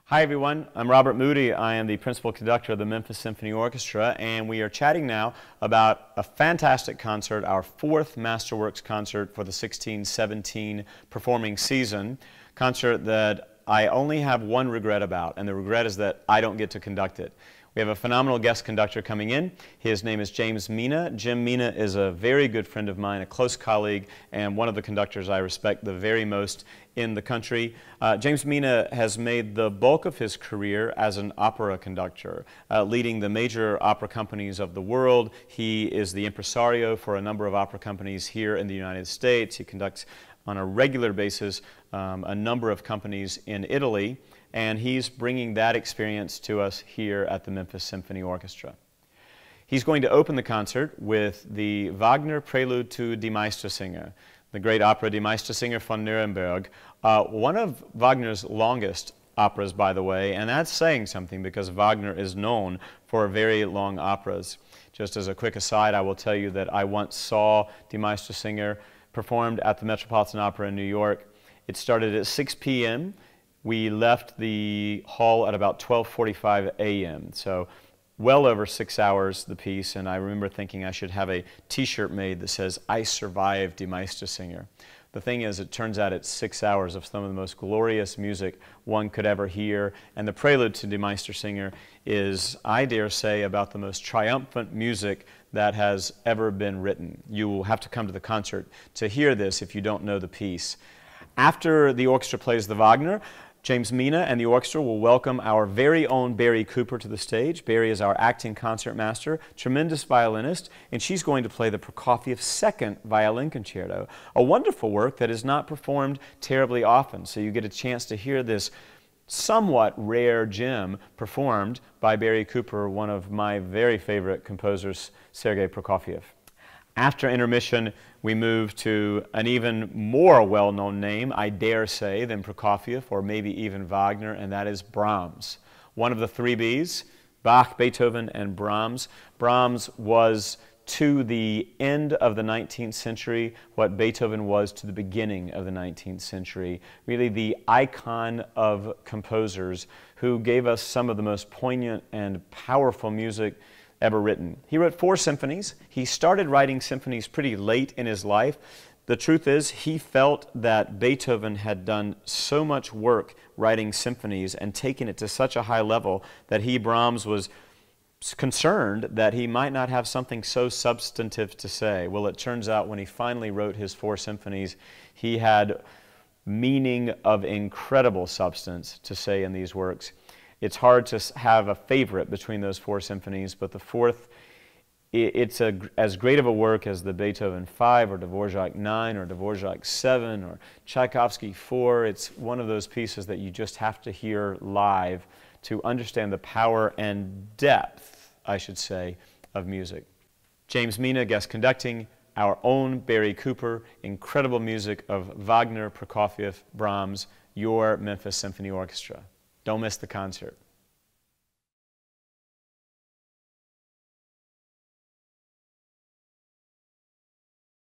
Hi everyone, I'm Robert Moody. I am the principal conductor of the Memphis Symphony Orchestra, and we are chatting now about a fantastic concert, our fourth Masterworks concert for the 16-17 performing season. Concert that I only have one regret about, and the regret is that I don't get to conduct it. We have a phenomenal guest conductor coming in. His name is James Meena. Jim Meena is a very good friend of mine, a close colleague, and one of the conductors I respect the very most in the country. James Meena has made the bulk of his career as an opera conductor, leading the major opera companies of the world. He is the impresario for a number of opera companies here in the United States. He conducts on a regular basis a number of companies in Italy, and he's bringing that experience to us here at the Memphis Symphony Orchestra. He's going to open the concert with the Wagner Prelude to Die Meistersinger, the great opera Die Meistersinger von Nuremberg, one of Wagner's longest operas, by the way, and that's saying something because Wagner is known for very long operas. Just as a quick aside, I will tell you that I once saw Die Meistersinger performed at the Metropolitan Opera in New York. It started at 6 p.m. We left the hall at about 12:45 a.m. So well over 6 hours the piece, and I remember thinking I should have a t-shirt made that says, "I survived Die Meistersinger." The thing is, it turns out it's 6 hours of some of the most glorious music one could ever hear, and the Prelude to Die Meistersinger is, I dare say, about the most triumphant music that has ever been written. You will have to come to the concert to hear this if you don't know the piece. After the orchestra plays the Wagner, James Meena and the orchestra will welcome our very own Barrie Cooper to the stage. Barrie is our acting concertmaster, tremendous violinist, and she's going to play the Prokofiev Second Violin Concerto, a wonderful work that is not performed terribly often. So you get a chance to hear this somewhat rare gem performed by Barrie Cooper, one of my very favorite composers, Sergei Prokofiev. After intermission, we move to an even more well-known name, I dare say, than Prokofiev or maybe even Wagner, and that is Brahms. One of the three Bs, Bach, Beethoven, and Brahms. Brahms was to the end of the 19th century what Beethoven was to the beginning of the 19th century. Really the icon of composers who gave us some of the most poignant and powerful music ever written. He wrote 4 symphonies. He started writing symphonies pretty late in his life. The truth is, he felt that Beethoven had done so much work writing symphonies and taken it to such a high level that he, Brahms, was concerned that he might not have something so substantive to say. Well, it turns out when he finally wrote his 4 symphonies, he had meaning of incredible substance to say in these works. It's hard to have a favorite between those 4 symphonies, but the fourth, it's as great of a work as the Beethoven 5 or Dvorak 9 or Dvorak 7 or Tchaikovsky 4. It's one of those pieces that you just have to hear live to understand the power and depth, I should say, of music. James Meena guest conducting, our own Barrie Cooper, incredible music of Wagner, Prokofiev, Brahms, your Memphis Symphony Orchestra. Don't miss the concert.